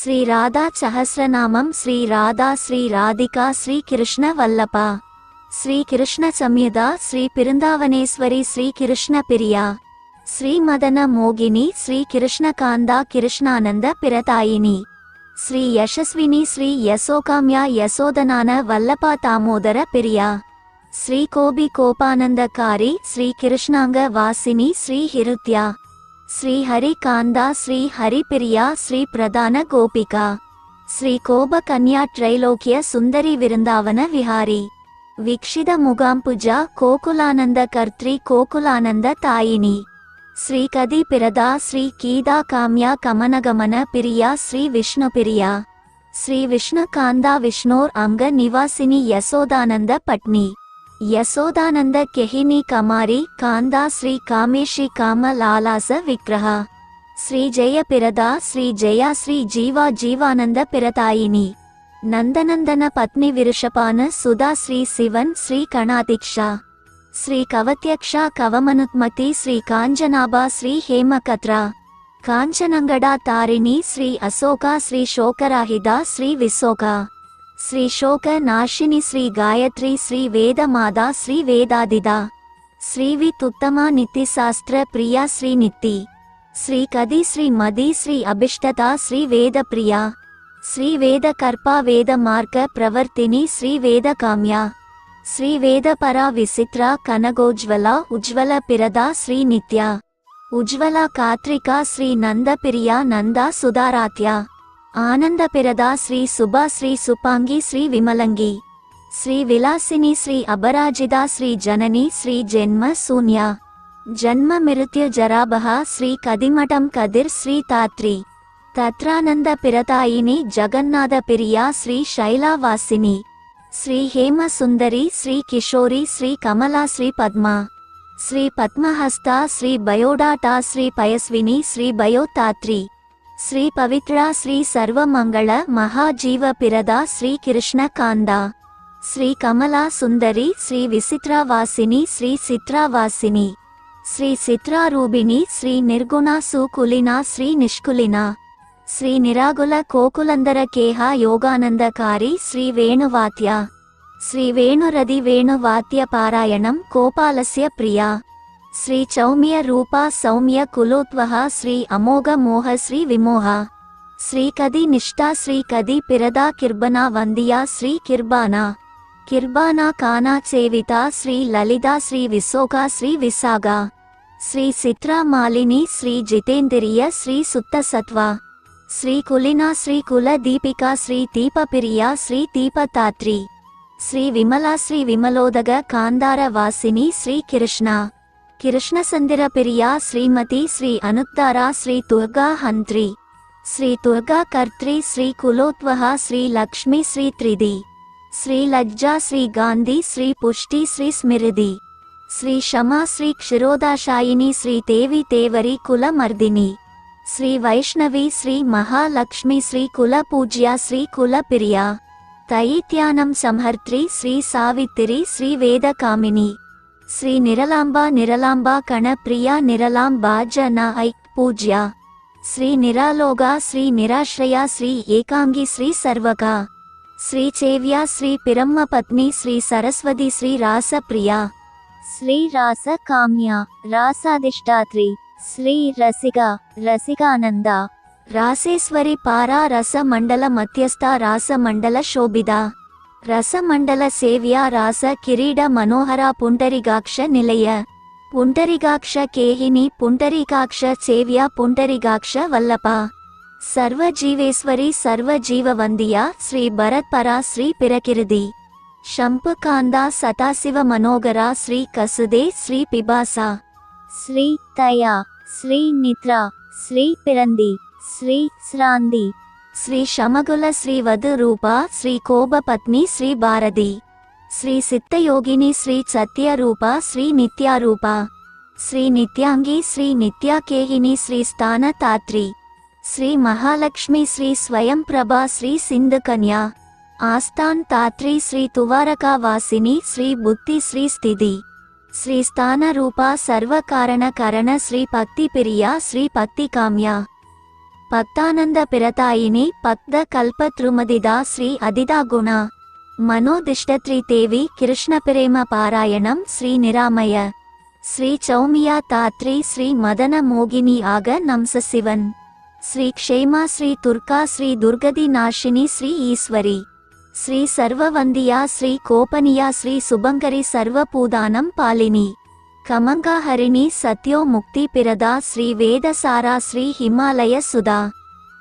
శ్రీ రాధా సహస్రనామం శ్రీ రాధా శ్రీ రాధికా శ్రీ కృష్ణ వల్లభ శ్రీ కృష్ణ సంయుత శ్రీ పిరుందావనేశ్వరి శ్రీ కృష్ణ ప్రియా శ్రీ మదన మోగిని శ్రీ కృష్ణ కాంద కృష్ణానంద పిరతాయిని శ్రీ యశస్విని శ్రీ యశోకామ్య యశోదనాన వల్లభ దామోదర ప్రియా శ్రీ కోబి కోపానందకారి శ్రీ కృష్ణాంగ వాసిని శ్రీ హిరుత్య శ్రీ హరి కాంద శ్రీ హరిప్రియా శ్రీ ప్రధాన గోపిక శ్రీ కోబ కన్యా త్రైలోక్య సుందరి విరుందావన విహారి వీక్షిత ముగాంపుజ కోకులానంద కర్త్రి కోకులానంద తాయిని శ్రీ కది పిరదా శ్రీ కీదా కామ్య కమనగమన ప్రియా శ్రీ విష్ణు ప్రియా శ్రీ విష్ణు కాంద విష్ణోర్ అంగ నివాసిని యశోదానంద పట్ని యశోదానంద కెహిని కమారి కాందా శ్రీ కామేశి కామ లాలాస విగ్రహ శ్రీ జయ పిరదా శ్రీ జయ శ్రీ జీవా జీవానంద పిరతాయిని నందనందన పత్ని విరుషపాన సుధా శ్రీ శివన్ శ్రీ కణాతిక్ష శ్రీ కవత్యక్ష కవమనుత్మతి శ్రీ కాంజనాభ శ్రీ హేమకత్ర కాంచనంగడ తారిణి శ్రీ అశోక శ్రీ శోకరాహిద శ్రీ విశోక శ్రీ శోక నాశిని శ్రీ గాయత్రి శ్రీ వేదమాద శ్రీ వేదాదిద శ్రీ వితుత్తమ నిత్యశాస్త్ర ప్రియా శ్రీ నిత్తి శ్రీ కది శ్రీ మది శ్రీ అభిష్టత శ్రీ వేద ప్రియా శ్రీ వేద కర్ప వేద మార్గ ప్రవర్తిని శ్రీ వేద కామ్య శ్రీ వేద పరా విసిత్ర కనగోజ్వల ఉజ్వల పిరదా శ్రీ నిత్య ఉజ్వల కాత్రిక శ్రీ నంద ప్రియా నంద సుధారాత్య ఆనంద పిరదా శ్రీ శుభ శ్రీ సుపాంగి శ్రీ విమలంగి శ్రీ విలాసిని శ్రీ అపరాజిత శ్రీ జనని శ్రీ జన్మ శూన్య జన్మ మృత్యు జరాభః శ్రీ కదిమఠం కదిర్ శ్రీ తాత్రి తత్రానంద పిరతాయిని జగన్నాథ ప్రియా శ్రీ శైలావాసిని శ్రీ హేమ సుందరి శ్రీ కిషోరి శ్రీ కమలా శ్రీ పద్మ శ్రీ పద్మహస్త శ్రీ బయోడాట శ్రీ పయస్విని శ్రీ బయోతాత్రి శ్రీ పవిత్ర శ్రీ సర్వమంగళ మహాజీవ పిరదా శ్రీ కృష్ణ కాంద శ్రీ కమలా సుందరి శ్రీ విచిత్రవాసిని శ్రీ చిత్రవాసిని శ్రీ చిత్రారూపిణి శ్రీ నిర్గుణ సుకులిన శ్రీ నిష్కులిన శ్రీ నిరాగుల కోకులందర కేహ యోగానందకారి శ్రీ వేణువాత్య శ్రీ వేణురది వేణువాత్య పారాయణం కోపాలస్య ప్రియా శ్రీ చౌమ్య రూప సౌమ్య కులోత్వః శ్రీ అమోఘ మోహ శ్రీ విమోహ శ్రీ కది నిష్ఠా శ్రీ కది పిరదా కిర్బనా వందియా శ్రీ కిర్బానా కిర్బానా కానా సేవిత శ్రీ లలితా శ్రీ విశోక శ్రీ విశాగ శ్రీ చిత్రా మాలిని శ్రీ జితేంద్రియ శ్రీ సుత్త సత్వ శ్రీ కులినా శ్రీ కుల దీపిక శ్రీ దీపప్రియా శ్రీ దీపతాత్రి శ్రీ విమలా శ్రీ విమలోదగ కాందార వాసిని శ్రీ కృష్ణ కృష్ణ సందిర ప్రియా శ్రీమతి శ్రీ అనుద్ధారా శ్రీ దుర్గా హంత్రి శ్రీ దుర్గా కర్త్రి శ్రీ కులోత్వః శ్రీ లక్ష్మి శ్రీ త్రిది శ్రీ లజ్జా శ్రీ గాంధీ శ్రీ పుష్టి శ్రీ స్మృతి శ్రీ శమా శ్రీ క్షిరోదాశాయిని శ్రీ దేవి తేవరి కుల మర్దిని శ్రీ వైష్ణవి శ్రీ మహాలక్ష్మి శ్రీ కుల పూజ్య శ్రీ కుల ప్రియా తైత్యానం సంహర్త్రి శ్రీ సావిత్రి శ్రీ వేదకామిని శ్రీ నిరలాంబ కణ ప్రియా నిరలాంబా జన ఐక్ పూజ్య శ్రీ నిరాలోగా శ్రీ నిరాశ్రయ శ్రీ ఏకాంగి శ్రీ సర్వక శ్రీ చేవ్య శ్రీ పిరమ్మ పత్ని శ్రీ సరస్వతి శ్రీ రాస ప్రియా శ్రీ రాస కామ్య రాసాధిష్టాత్రి శ్రీ రసిక రసికానంద రాసేశ్వరి పారా రస మండల మధ్యస్థ రాస మండల శోభిత రసమండల సేవ్య రాస కిరీడ మనోహర పుండరిగాక్ష నిలయ పుండరిగాక్ష కేహిని పుండరీకాక్ష సేవ్య పుండరిగాక్ష వల్లభ సర్వజీవేశ్వరి సర్వజీవవందియ శ్రీ భరత్పరా శ్రీ పిరకిరిది శంపుకాంద సదాశివ మనోగర శ్రీ కసుదే శ్రీ పిబాస శ్రీ తయ శ్రీ నిద్ర శ్రీ పిరంది శ్రీ శ్రాంది శ్రీ శమగుల శ్రీ వధు రూప శ్రీ కోబ పత్ని శ్రీ భారతి శ్రీ సిద్ధయోగిని శ్రీ సత్యరూప శ్రీ నిత్యారూప శ్రీ నిత్యాంగి శ్రీ నిత్యాకేహిని శ్రీ స్థానతాత్రి శ్రీ మహాలక్ష్మి శ్రీ స్వయం ప్రభ శ్రీ సింధుకన్యా ఆస్థాన్ తాత్రి శ్రీ తువారకా వాసిని శ్రీ బుద్ధి శ్రీ స్థితి శ్రీ స్థాన రూప సర్వకారణ కరణ శ్రీ భక్తి ప్రియా శ్రీ భక్తి కామ్య பக்தானந்த பிரதாயினி பக்த கல்பத்ருமதிதா ஸ்ரீ அதிதா குணா மனோதிஷ்டத்ரி தேவி கிருஷ்ண பிரேம பாராயணம் ஸ்ரீ நிராமய ஸ்ரீ சௌமியா தாத்ரி ஸ்ரீ மதன மோகினி ஆக நம்ச சிவன் ஸ்ரீ க்ஷேமா ஸ்ரீ துர்கா ஸ்ரீ துர்கதி நாஷினி ஸ்ரீ ஈஸ்வரி ஸ்ரீ சர்வவந்தியா ஸ்ரீ கோபனியா ஸ்ரீ சுபங்கரி சர்வபூதானம் பாலினி கமங்கா ஹரிணி சத்யோ முக்தி பிரதா ஸ்ரீ வேதசாரா ஸ்ரீ ஹிமாலய சுதா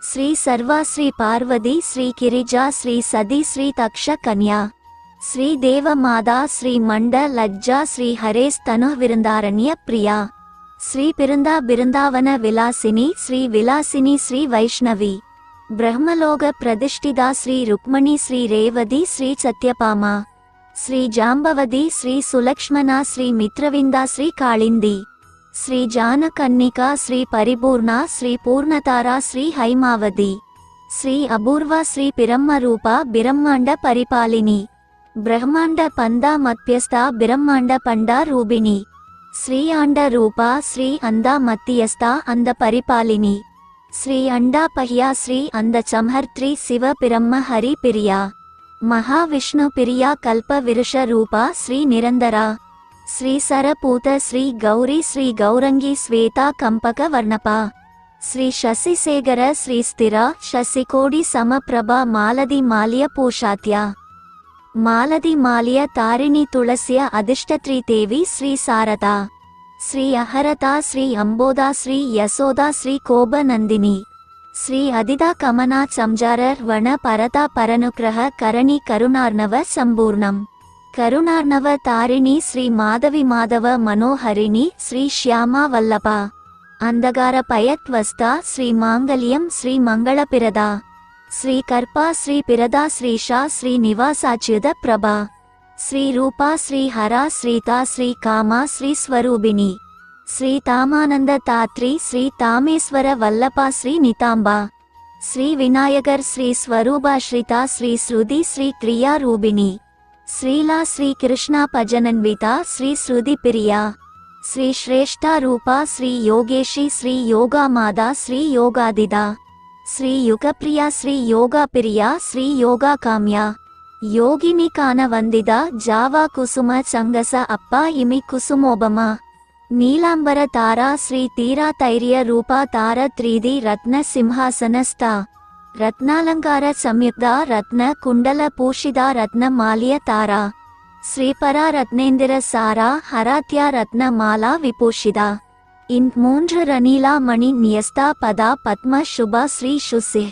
ஸ்ரீ சர்வா ஸ்ரீ பார்வதி ஸ்ரீ கிரிஜா ஸ்ரீ சதி ஸ்ரீ தக்ஷ கன்யா ஸ்ரீ தேவ மாதா ஸ்ரீ மண்ட லஜ்ஜா ஸ்ரீ ஹரேஸ் தனு விருந்தாரண்ய பிரியா ஸ்ரீ பிருந்தா பிருந்தாவன விலாசினி ஸ்ரீ விலாசினி ஸ்ரீ வைஷ்ணவி பிரம்மலோக பிரதிஷ்டிதா ஸ்ரீ ருக்மணி ஸ்ரீ ரேவதி ஸ்ரீ சத்யபாமா ஸ்ரீ ஜாம்பவதி ஸ்ரீ சுலக்ஷ்மணா ஸ்ரீ மித்ரவிந்தா ஸ்ரீ காளிந்தி ஸ்ரீ ஜானகன்னிகா ஸ்ரீ பரிபூர்ணா ஸ்ரீ பூர்ணதாரா ஸ்ரீ ஹைமாவதி ஸ்ரீ அபூர்வா ஸ்ரீ பிரம்மரூபா பிரம்மாண்ட பரிபாலினி பிரம்மாண்ட பந்தா மத்யஸ்தா பிரம்மாண்ட பண்டா ரூபிணி ஸ்ரீ ஆண்ட ரூபா ஸ்ரீ அந்தா மத்தியஸ்தா அந்த பரிபாலினி ஸ்ரீ அண்டா பஹ்யா ஸ்ரீ அந்த சம்ஹர்த்ரி சிவ பிரம்ம ஹரி பிரியா மகாவிஷ்ணு பிரியா கல்ப விருஷ ரூபா ஸ்ரீ நிரந்தரா ஸ்ரீ சரபூத ஸ்ரீ கௌரி ஸ்ரீ கௌரங்கி ஸ்வேதா கம்பக வர்ணபா ஸ்ரீ சசிசேகர ஸ்ரீ ஸ்திரா சசிகோடி சமபிரபா மாலதி மாலிய பூஷாத்யா மாலதி மாலிய தாரிணி துளசிய அதிஷ்டத்ரி தேவி ஸ்ரீ சாரதா ஸ்ரீ அஹரதா ஸ்ரீ அம்போதா ஸ்ரீ யசோதா ஸ்ரீ கோப நந்தினி ஸ்ரீ அதிதா கமனா சம்ஜாரர் வன பரதா பரனுக்ரஹ கரணி கருணார்ணவ சம்பூர்ணம் கருணார்ணவ தாரிணி ஸ்ரீ மாதவி மாதவ மனோஹரிணி ஸ்ரீ ஷ்யாமா வல்லபா அந்தகார பயத்வஸ்தா ஸ்ரீ மாங்கல்யம் ஸ்ரீ மங்களபிரதா ஸ்ரீ கர்ப்பா ஸ்ரீ பிரதா ஸ்ரீஷா ஸ்ரீ நிவாசாச்யுத பிரபா ஸ்ரீ ரூபா ஸ்ரீ ஹரா ஸ்ரீதா ஸ்ரீ காமா ஸ்ரீ ஸ்வரூபிணி ஸ்ரீ தாமானந்த தாத்ரி ஸ்ரீ தாமேஸ்வர வல்லபா ஸ்ரீ நிதாம்பா ஸ்ரீ விநாயகர் ஸ்ரீ ஸ்வரூபாஸ்ரிதா ஸ்ரீ ஸ்ருதி ஸ்ரீ கிரியா ரூபிணி ஸ்ரீலா ஸ்ரீ கிருஷ்ணா பஜனன்விதா ஸ்ரீ ஸ்ருதி பிரியா ஸ்ரீ ஸ்ரேஷ்டா ரூபா ஸ்ரீ யோகேஷி ஸ்ரீ யோகா மாதா ஸ்ரீ யோகாதிதா ஸ்ரீ யுகப்பிரியா ஸ்ரீ யோகா பிரியா ஸ்ரீ யோகா காம்யா யோகினி கான வந்திதா ஜாவா குசும சங்கச அப்பா இமி குசுமோபமா நீலாம்பர தாரா ஸ்ரீ தீரா தைரிய ரூபா தார த்ரீதி ரத்ன சிம்ஹாசனஸ்தா ரத்னாலங்கார சம்யுக்தா ரத்ன குண்டல பூஷிதா ரத்ன மாலிய தாரா ஸ்ரீபரா ரத்னேந்திர சாரா ஹராத்யா ரத்ன மாலா விபூஷிதா இன் மூன்று ரனீலா மணி நியஸ்தா பதா பத்ம சுபா ஸ்ரீ சுசி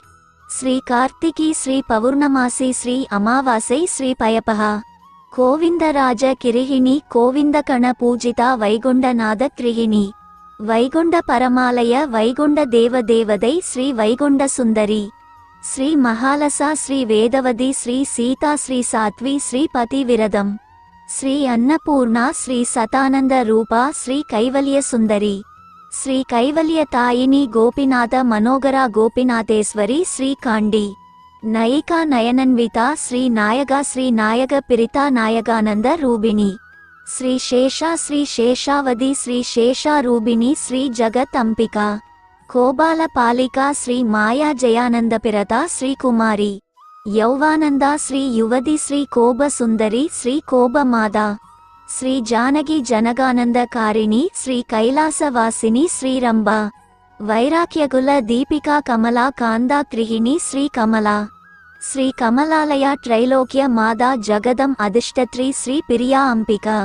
ஸ்ரீ கார்த்திகி ஸ்ரீ பௌர்ணமாசி ஸ்ரீ அமாவாசை ஸ்ரீ பயபஹா கோவிந்தராஜ கிரிஹிணி கோவிந்தகண பூஜிதா வைகுண்டநாத கிரிஹிணி வைகுண்ட பரமாலய வைகுண்ட தேவ தேவதை ஸ்ரீ வைகுண்ட சுந்தரி ஸ்ரீ மகாலசா ஸ்ரீ வேதவதி ஸ்ரீ சீதா ஸ்ரீ சாத்வி ஸ்ரீ பதிவிரதம் ஸ்ரீ அன்னபூர்ணா ஸ்ரீ சதானந்த ரூபா ஸ்ரீ கைவல்ய சுந்தரி ஸ்ரீ கைவல்ய தாயினி கோபிநாத மனோகரா கோபிநாதேஸ்வரி ஸ்ரீ காண்டி நயிகா நயனன்விதா ஸ்ரீ நாயகா ஸ்ரீ நாயக பிரிதா நாயகானந்த ரூபிணி ஸ்ரீ சேஷா ஸ்ரீ சேஷாவதி ஸ்ரீ சேஷா ரூபிணி ஸ்ரீ ஜகத் அம்பிகா கோபால பாலிகா ஸ்ரீ மாயா ஜெயானந்த பிரதா ஸ்ரீ குமாரி யௌவானந்தா ஸ்ரீ யுவதி ஸ்ரீ கோப சுந்தரி ஸ்ரீ கோப மாதா ஸ்ரீ ஜானகி ஜனகானந்த காரிணி ஸ்ரீ கைலாசவாசினி ஸ்ரீ ரம்பா வைராக்கியகுல தீபிகா கமலா காந்தா கிருஹிணி ஸ்ரீ கமலா ஸ்ரீ கமலாலயா ட்ரைலோக்கிய மாதா ஜகதம் அதிஷ்டத்ரி ஸ்ரீ பிரியா அம்பிகா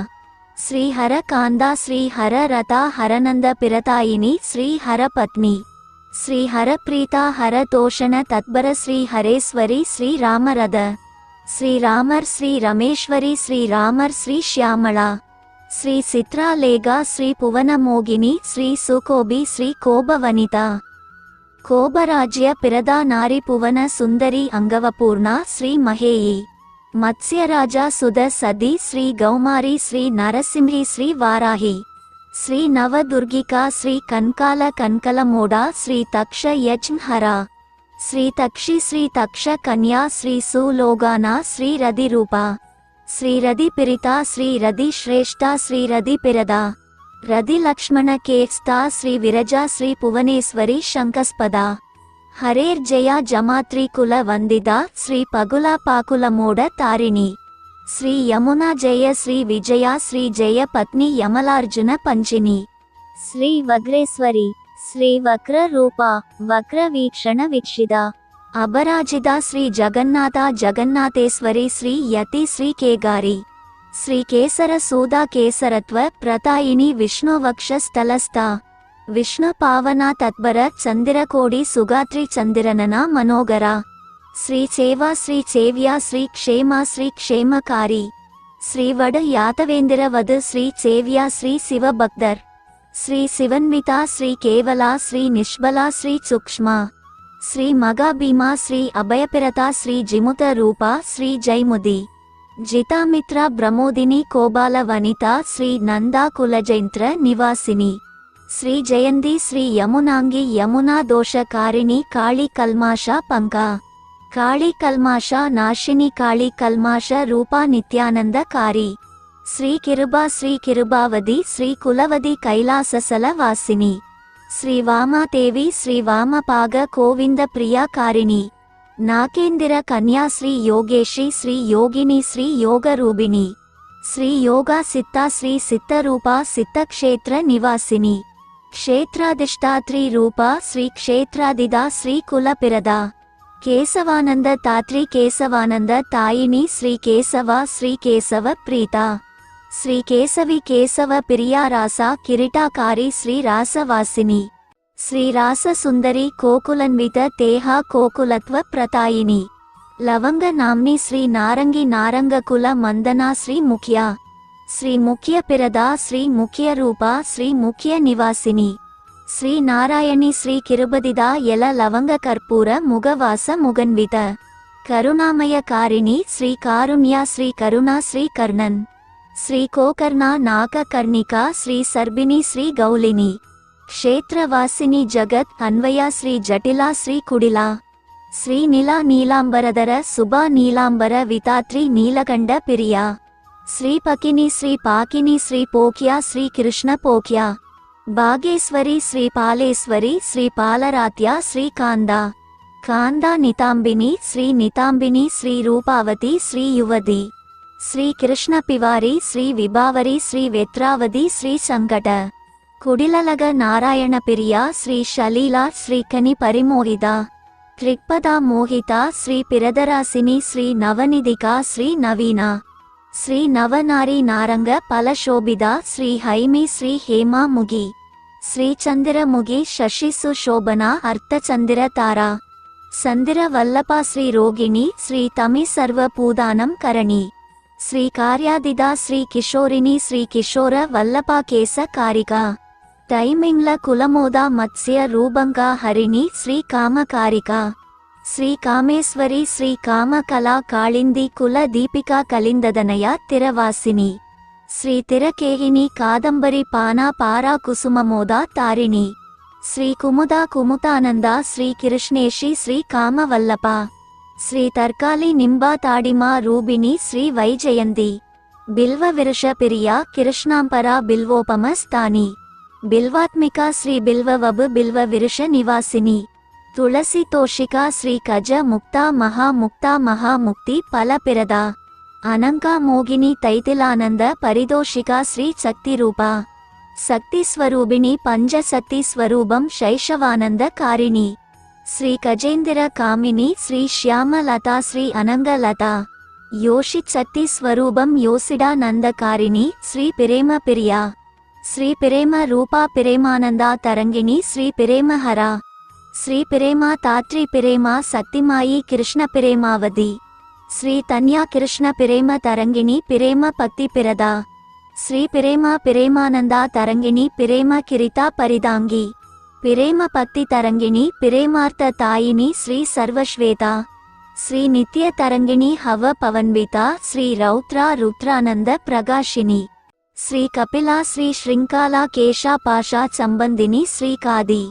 ஸ்ரீ ஹர காந்தா ஸ்ரீ ஹர ரதா ஹரநந்த பிரதாயினி ஸ்ரீ ஹர பத்னி ஸ்ரீ ஹர பிரீதா ஹர தோஷண தத்பர ஸ்ரீ ஹரேஸ்வரி ஸ்ரீ ராமரத ஸ்ரீ ராமர் ஸ்ரீ ரமேஸ்வரி ஸ்ரீ ராமர் ஸ்ரீ ஷியாமளா ஸ்ரீ சித்ராலேகா ஸ்ரீ புவனமோகினி ஸ்ரீ சுகோபி ஸ்ரீ கோபவனிதா கோபராஜ்ய பிரதா நாரி புவன சுந்தரி அங்கவபூர்ணா ஸ்ரீ மகேயி மத்ஸ்யராஜா சுத சதி ஸ்ரீ கௌமாரி ஸ்ரீ நரசிம்ஹி ஸ்ரீ வாராஹி ஸ்ரீ நவதுர்கிகா ஸ்ரீ கன்கால கன்கலமோடா ஸ்ரீ தக்ஷ யஜ்ஹரா ஸ்ரீ தக்ஷி ஸ்ரீ தக்ஷ கன்யா ஸ்ரீ சுலோகானா ஸ்ரீ ரதி ரூபா ஸ்ரீ ரதி பிரிதா ஸ்ரீ ரதி ஸ்ரேஷ்டா ஸ்ரீ ரதி பிரதா ரதி லக்ஷ்மண கேஸ்தா ஸ்ரீ விரஜா ஸ்ரீ புவனேஸ்வரி சங்கஸ்பதா హరేర్ జయ జమాత్రి కుల వందిద శ్రీ పగుల పాకుల మోడ తారిణి శ్రీ యమునా జయ శ్రీ విజయ శ్రీ జయ పత్ని యమలార్జున పంచిని శ్రీ వగ్రేశ్వరి శ్రీ వక్ర రూప వక్ర వీక్షణ వీక్షిత అబరాజిత శ్రీ జగన్నాథ జగన్నాథేశ్వరి శ్రీ యతి శ్రీ కేగారి శ్రీ కేసర సూదా కేసరత్వ ప్రతాయిని విష్ణువక్ష స్థలస్థ విష్ణు పావన తత్పర చందిరకోడి సుగాత్రి చందిరనన మనోగర శ్రీ చేవా శ్రీ చేవ్యా శ్రీ క్షేమ శ్రీ క్షేమకారి శ్రీవడ యాతవేందిరవద్ శ్రీ చేవ్యా శ్రీ శివ భక్దర్ శ్రీ శివన్విత శ్రీ కేవల శ్రీ నిష్బల శ్రీ సూక్ష్మ శ్రీ మగా భీమా శ్రీ అభయపిరత శ్రీ జిముత రూప శ్రీ జైముది జితామిత్ర బ్రహ్మోదిని కోబాల వనిత శ్రీ నందా కులజైంత్ర నివాసిని శ్రీ జయంతి శ్రీ యమునాంగి యమునా దోషకారిణి కాళీ కల్మాష పంక కాళీ కల్మాష నాశిని కాళీ కల్మాష రూపా నిత్యానందకారి శ్రీ కిరుబా శ్రీ కిరుబావది శ్రీ కులవది కైలాససల వాసిని శ్రీ వామాదేవి శ్రీ వామపాగ కోవింద ప్రియాకారిణి నాకేందిర కన్యా శ్రీ యోగేశి శ్రీ యోగిని శ్రీ యోగరూపిణి శ్రీ యోగా సిత్త శ్రీ సిత్తరూప సిత్తక్షేత్ర నివాసిని క్షేత్రాధిష్టాత్రి రూప శ్రీ క్షేత్రాదిద శ్రీ కులపిరద కేశవానంద తాత్రి కేశవానంద తాయిని శ్రీ కేశవ శ్రీ కేశవ ప్రీత శ్రీ కేశవి కేశవ పిరియారాస కిరీటాకారి శ్రీ రాసవాసిని శ్రీ రాస సుందరి కోకులన్విత తేహ కోకులత్వ ప్రతాయిని లవంగ నామ్ని శ్రీ నారంగి నారంగకుల మందనా శ్రీ ముఖ్య శ్రీ ముఖ్య పిరద శ్రీ ముఖ్య రూప శ్రీ ముఖ్య నివాసిని శ్రీ నారాయణి శ్రీ కిరుబదిద ఎల లవంగ కర్పూర ముగవాస ముగన్విత కరుణామయ కారిణి శ్రీ కారుణ్య శ్రీ కరుణ శ్రీ కర్ణన్ శ్రీ కోకర్ణ నాక కర్ణిక శ్రీ సర్బిని శ్రీ గౌలిని క్షేత్రవాసిని జగత్ అన్వయ శ్రీ జటిల శ్రీ కుడిల శ్రీ నీలా నీలాంబరధర శుభ నీలాంబర వితాత్రి నీలకంఠ పిరియ శ్రీ పకిని శ్రీ పాకిని శ్రీ పోక్య శ్రీ కృష్ణ పోక్య భాగేశ్వరి శ్రీ పాలేశ్వరి శ్రీ పాలరాత్య శ్రీ కాంద కాంద నితాంబిని శ్రీ నితాంబిని శ్రీ రూపావతి శ్రీ యువతి శ్రీ కృష్ణ పివారి శ్రీ విభావరి శ్రీ వెత్రావతి శ్రీ సంకట కుడిలలగ నారాయణ పిరియ శ్రీ శలీల శ్రీ కని పరిమోహిత త్రిక్పద మోహిత శ్రీ పిరదరాసిని శ్రీ నవనిధిక శ్రీ నవీన శ్రీ నవనారి నారంగ ఫలశోభిత శ్రీ హైమి శ్రీ హేమ ముగి శ్రీ చందిర ముగి శశి సుశోభన అర్థచందిర తార సందిర వల్లభ శ్రీ రోగిణి శ్రీ తమి సర్వపూదానం కరణి శ్రీ కార్యాదిద శ్రీ కిశోరిని శ్రీ కిశోర వల్లభ కేశ కారిక తైమింగ్ల కులమోద మత్స్య రూపంగ హరిణి శ్రీ కామకారిక శ్రీ కామేశ్వరి శ్రీ కామకళా కాళింది కుల దీపికా కలిందదనయ తిరవాసిని శ్రీ తిరకేహిని కాదంబరి పానా పారా కుసుమమోద తారిణి శ్రీ కుముద కుముతానంద శ్రీ కృష్ణేషి శ్రీ కామవల్లభ శ్రీ తర్కాలి నింబా తాడిమా రూబిణి శ్రీ వైజయంతి బిల్వ విరుష పిరియ కృష్ణాంపర బిల్వోపమ స్థాని బిల్వాత్మిక శ్రీ బిల్వవబు బిల్వ విరుష నివాసిని తులసి తోషిక శ్రీ కజ ముక్త మహాముక్త మహాముక్తి ఫలపిరద అనంక మోగిని తైతిలానంద పరిదోషిక శ్రీ శక్తి రూప శక్తి స్వరూపిణి పంచశక్తి స్వరూపం శైశవానంద కారిణి శ్రీ కజేందిర కామిని శ్రీ శ్యామలత శ్రీ అనంగలత యోషిశక్తి స్వరూపం యోసిడానందకారిణి శ్రీ పిరేమ పిరియ శ్రీ పిరేమ రూపా పిరేమానంద తరంగిణి శ్రీ పిరేమహర శ్రీ పిరేమ తాత్రి పిరేమ శక్తిమాయి కృష్ణ పిరేమావతి శ్రీ తన్యా కృష్ణ పిరేమ తరంగిణి పిరేమ పక్తి పిరద శ్రీ పిరేమ పిరేమానంద తరంగిణి పిరేమ కిరీట పరిదాంగి పిరేమ పక్తి తరంగిణి పిరేమార్త తాయిని శ్రీ సర్వశ్వేత శ్రీ నిత్య తరంగిణి హవ పవన్విత శ్రీ రౌద్ర రుద్రానంద ప్రకాశిని శ్రీ కపిల శ్రీ శృంఖాల కేశపాశ సంబంధిని శ్రీ కాది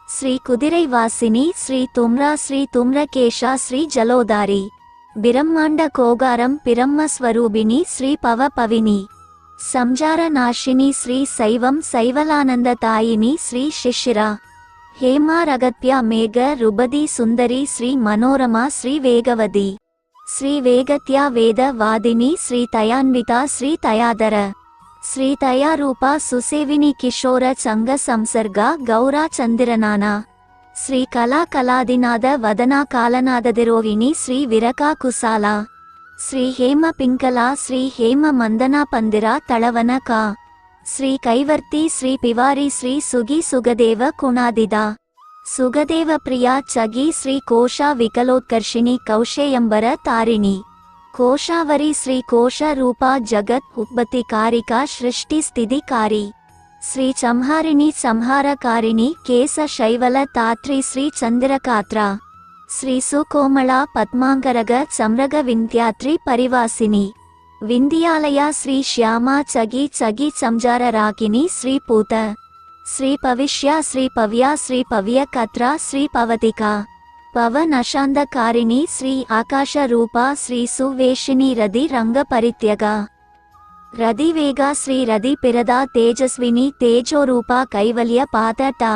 శ్రీ కుదిరై వాసిని శ్రీ తుమ్ర శ్రీ తుమ్రకేశ శ్రీ జలోదారి బిరమ్మాండ కోగారం పిరమ్మ స్వరూపిణి శ్రీ పవ పవిని సంజార నాశిని శ్రీ శైవం శైవలానంద తాయిని శ్రీ శిశిర हेमा रगत्या मेघ रुबदी सुंदरी श्री मनोरमा श्री वेगवती श्री वेगत्या वेद वादिनी श्री तयान्विता श्री तयाधर श्री तया रूपा सुसेविनी किशोर संग संसर्गा गौरा चंदिरनाना श्री कला कलादिनाद वदना कालनाददिरोहिणी श्री विरका कुसाला श्री हेम पिंकला श्री हेम मंदना पंदिरा तळवनका श्री कैवर्ती श्री पिवारी श्री सुगी सुगदेव कुणादिदा सुगदेव प्रिया चगी श्री कोशा विकलोत्कर्षिणी कौशेयंबर तारिणी कोशावरी श्री कोश रूपा जगत उपति कारिका सृष्टि स्थितिकारी श्री संहारिणी संहारकारिणी केश शैवल तात्री श्री चंद्रकात्रा श्री सुकोमला पद्मांगरग सम्रग विंध्यात्री परिवासिनी विंध्यालया श्री श्यामा चगी चगी संजार रागिनी श्री पूत श्री पविष्या श्री पव्या श्री पव्यकत्रा श्री पवतिका पवन अशांतकारिणी श्री आकाश रूपा श्री सुवेशिनी रदि रंग परित्यगा रदि वेगा श्री रदि पिरदा तेजस्विनी तेजो रूपा कैवल्य पादटा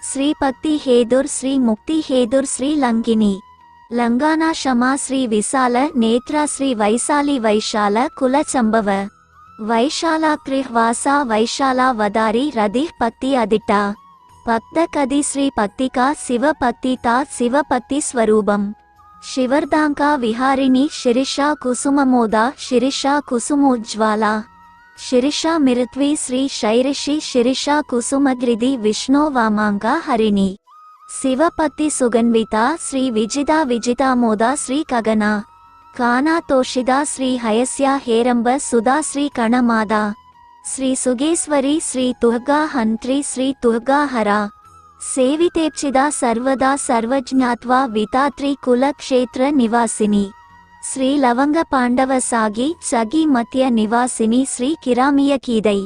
श्री भक्ति हेदुर श्री मुक्ति हेदुर श्री लंकिनी लंगाना क्षमा श्री विशाल नेत्रा श्री वैशाली वैशाल कुल संभव वैशाला कृह्वासा वैशाला वदारी रदि भक्ति अदिटा भक्त कदि श्री भक्तिका शिव भक्तिता शिव भक्ति स्वरूपम शिवर्दांका विहारिणी शिरीषा कुसुममोदा शिरीषा कुसुमोज्ज्वाला शिरीषा मिरुत्वी श्री शैरिषि शिरीषा कुसुमग्रिधि विष्णो वामांगा हरिणी शिवपति सुगन्विता श्री विजिता विजितामोदा श्री कगना काना तोषिदा श्री हयस्या हेरंब सुधा श्री कणमादा श्री सुगेश्वरी श्री तुहगा हंत्री श्री तुहगा हरा सेवितेप्सिदा सर्वदा सर्वज्ञात्वा वितात्री कुल क्षेत्र निवासिनी श्री लवंग पांडव सागी चगी मध्य निवासिनी श्री किरामिय कीदै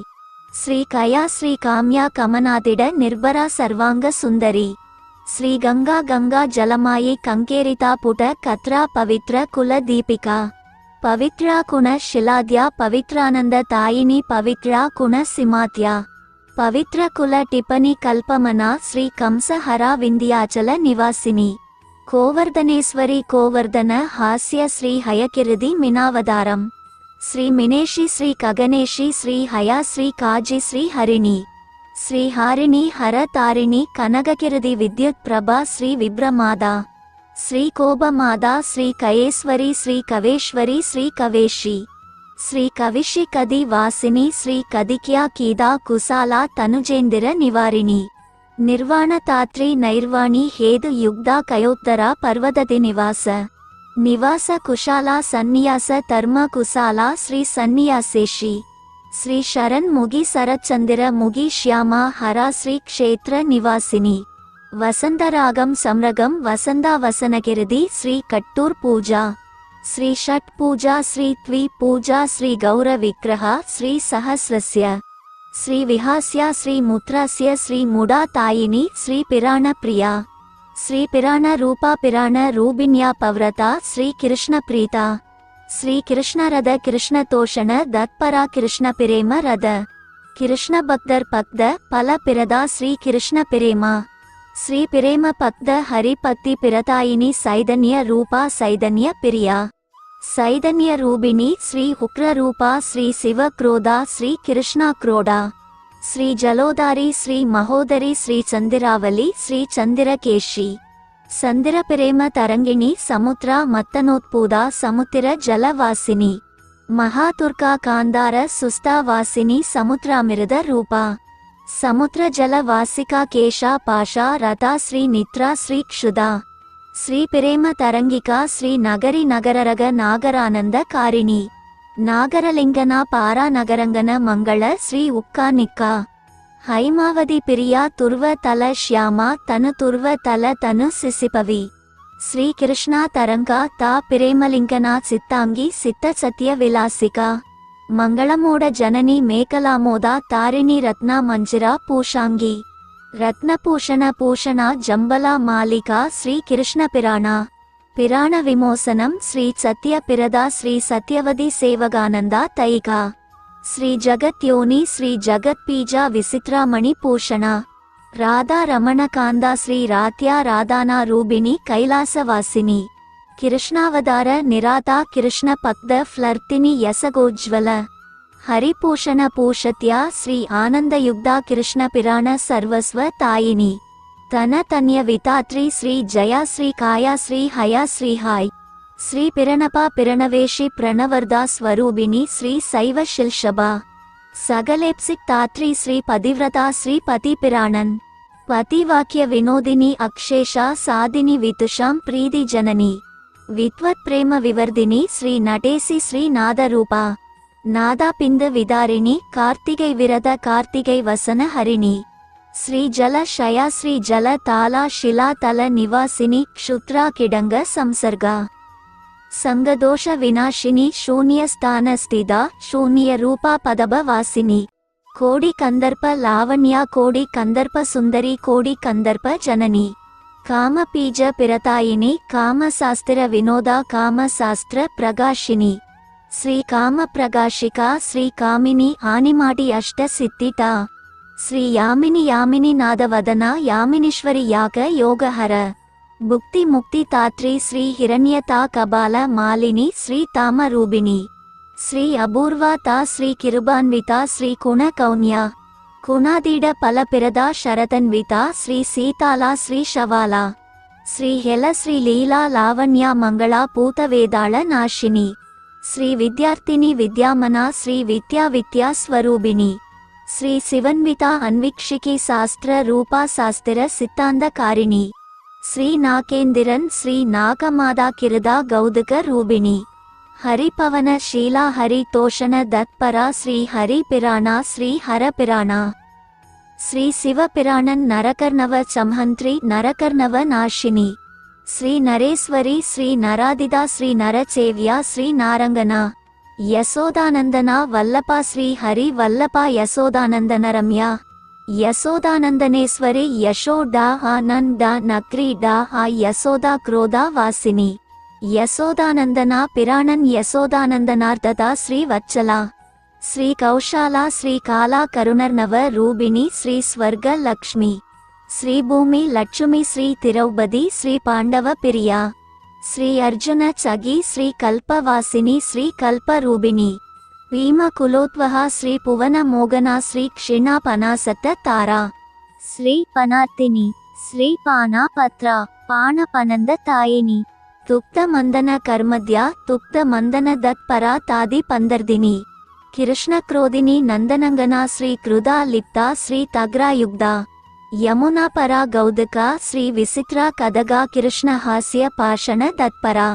श्री कया श्री काम्या कमनादिड निर्भरा सर्वांग सुंदरी श्री गंगा गंगा जलमायी कंकेरिता पुट कत्रा पवित्र कुल दीपिका पवित्रा कुण शिलाद्या पवित्रानंद तायिनी पवित्रा कुण सिमात्या पवित्र कुल टिपनी कल्पमना श्री कंसहरा विंध्याचल निवासिनी कोवर्धनेश्वरी कोवर्धन हास्य श्री हयकिरिदि मिनावदारम श्री मिनेशी श्री कगनेशी श्री हया श्री काजी श्री हरिणी श्री हारिणी हर तारिणी कनगकिरिदि विद्युत प्रभा श्री विभ्रमादा श्री कोपमादा श्री कयेश्वरी श्री कवेश्वरी श्री कवेशी श्री कविशी कदि वासिनी श्री कदिक्या कीदा कुसाला तनुजेंदिर निवारिणी निर्वाण तात्री नैर्वाणी हेदु युग्धा कयोत्तरा पर्वतति निवास निवास कुशाला सन्नियास धर्म कुसाला श्री सन्नियासेशी श्री शरण मुगी सरचंदिर मुगी श्यामा हरा श्री क्षेत्र निवासिनी वसंतरागम सम्रगम वसंदा वसनगिरिदि श्री कट्टूर पूजा श्री षट पूजा श्री त्वी पूजा श्री गौर विग्रह श्री सहस्रस्य श्री विहास्या श्री मुत्रस्य श्री मुडा तायिनी श्री पिराण प्रिया श्री पिराण रूपा पिराण रूपिण्या पव्रता श्री कृष्ण प्रीता श्री कृष्ण रद कृष्ण तोषण दत्परा कृष्ण पिरेम रद कृष्ण भक्दर पक्द पल पिरदा श्री कृष्ण पिरेमा श्री पिरेम पक्द हरिपत्ति पिरतायिनी सैदन्य रूपा सैदन्य प्रिया सैदन्य रूपिणी श्री उग्र रूपा श्री शिव क्रोधा श्री कृष्णा क्रोड़ा श्री जलोदारी श्री महोदरी श्री चंदिरावली श्री चंदिरकेशी संदिर प्रेम तरंगिणी समुद्र मत्तनोत्पूदा समुद्र जलवासिनी महातुर्का कांदार सुस्तावासिनी समुद्रामृद रूपा समुद्र जलवासिका केशा पाशा रता श्री नित्रा श्री क्षुदा श्री प्रेम तरंगिका श्री नगरी नगररग नागरानंद कारिणी नागरलिंगना पारा नगरंगन मंगल श्री उक्का निक्का हैमावती प्रिया तुर्व तल श्यामा तनु तुर्व तल तनु सिसिपवी श्री कृष्णा तरंगा ता प्रेमलिंगना चित्तांगी सित्त सत्य विलासिका मंगलमोड जननी मेकलामोदा तारिणी रत्ना मंजिरा पूषांगी रत्नपूषण पूषणा जंबला मालिका श्री कृष्ण पिराणा पिराण विमोसनम श्री सत्य पिरदा श्री सत्यवती सेवगानंदा तैका श्री जगत योनि श्री जगत पीजा विचित्रामणि पूषणा राधा रमण कांदा श्री रात्या राधाना रूबिणी कैलासवासिनी कृष्णावतार निराता कृष्ण पक्द फ्लर्तिनी यसगोज्वल हरिपूषण पूषत्या श्री आनंद युक्ता कृष्ण पिराण सर्वस्व तायिनी तन तन्य वितात्री श्री जया श्री काया श्री हया श्री हाय श्री पिरणपा पिरणवेशी प्रणवर्दा स्वरूपिणी श्री शैव शिल्षभा सगलेप्सिक तात्री श्री पतिव्रता श्री पति पिराणन पतिवाक्य विनोदिनी अक्षेशा साधिनी वितुषां प्रीति जननी विद्वत् प्रेम विवर्धिनी श्री नटेसी श्री नादरूपा नादापिंद विदारिणी कार्तिकै विरद कार्तिकै वसन हरिणी श्री जल शया श्री जल ताला शिला तल निवासिनी क्षुत्रा किडंग संसर्गा संगदोष विनाशिनी शून्य स्थान स्थिता शून्य रूपा पदभ वासिनी कोडि कंदर्प लावण्या कोडि कंदर्प सुंदरी कोडि कंदर्प जननी काम पीज पिरतायिनी काम शास्त्र विनोदा काम शास्त्र प्रकाशिनी श्री काम प्रकाशिका श्री कामिनी आनिमाटी अष्ट सिद्धिता श्री यामिनी यामिनी नादवदना यामिनीश्वरी याग योगहर भुक्ति मुक्ति तात्री श्री हिरण्यता कबाल मालिनी श्री तामरूपिणी श्री अपूर्वाता श्री किरुबान्विता श्री कुण कौन्या कुणादीड पलपिरदा शरतन्विता श्री सीताला श्री शवाला श्री हेल श्री लीला लावण्या मंगला पूतवेदाळ नाशिनी श्री विद्यार्थिनी विद्यामना श्री विद्या विद्या स्वरूपिणी श्री शिवन्विता अन्वीक्षिकी शास्त्र रूपा शास्त्र सिद्धान्तकारिणी श्री नाकेन्द्रन श्री नागमादा किरदा गौदक रूपिणी हरिपवन शीला हरितोषण दत्परा श्री हरिपिराणा श्री हरपिराणा श्री शिवपिराणन नरकर्णव चमहंत्री नरकर्णव नाशिनी श्री नरेश्वरी श्री नरादिदा श्री नरचेव्या श्री नारंगना यशोदानंदना वल्लपा श्री हरि वल्लपा यशोदानंदन रम्या यशोदानंदनेश्वरी यशोदा आनंदा नक्रीडा यशोदा क्रोधा वासिनी यशोदानंदना पिराणन यशोदानंदनार्ददा श्री वत्सला श्री कौशाला श्री काला करुणर्नव रूपिणी श्री स्वर्ग लक्ष्मी श्री भूमि लक्ष्मी श्री तिरौपदी श्री पांडव प्रिया श्री अर्जुन चगी श्री कल्पवासिनी श्री कल्परूपिणी भीम कुलोत्वहा श्री पुवन मोगना श्री क्षिणा पनासत तारा श्री पनार्तिनी श्री पाना पत्रा पान पनंद तायिनी तुक्त मंदन कर्मद्या तुक्त मंदन दत्परा तादि पंदर्दिनी कृष्ण क्रोधिनी नंदनंगना श्री क्रुदा लिप्ता श्री तग्रायुक्ता यमुना परा गौदका श्री विचित्रा कदगा कृष्ण हास्य पाषण दत्परा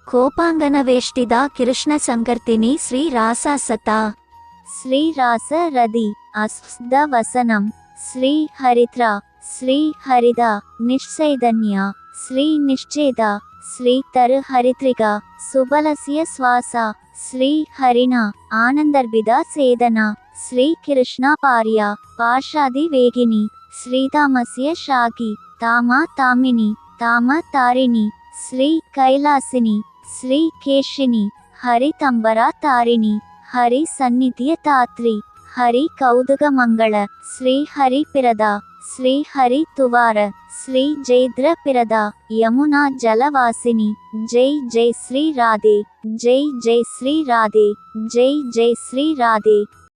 कोपांगन वेष्टिदा कृष्ण संकर्तिनी श्री रासासता श्री रास रदि अस्द वसनम श्री हरित्रा श्री हरिदा निश्चैदन्या श्री निश्चेदा श्री तर हरित्रिका सुबलस्य स्वासा श्री हरिणा आनंदर्बिदा सेदना श्री कृष्णा पार्या पाशादि वेगिनी श्रीतामस्य शाकी तामा तामिनी ताम तारिणी श्री कैलासिनी श्री केशिनी हरितंबरा तारिणी हरि सन्निध्य तात्री हरि कौदुक मंगल श्री हरि पिरदा श्री हरि तुवार श्री जयद्र पिरदा यमुना जलवासिनी जय जय श्री राधे जय जय श्री राधे जय जय श्री राधे।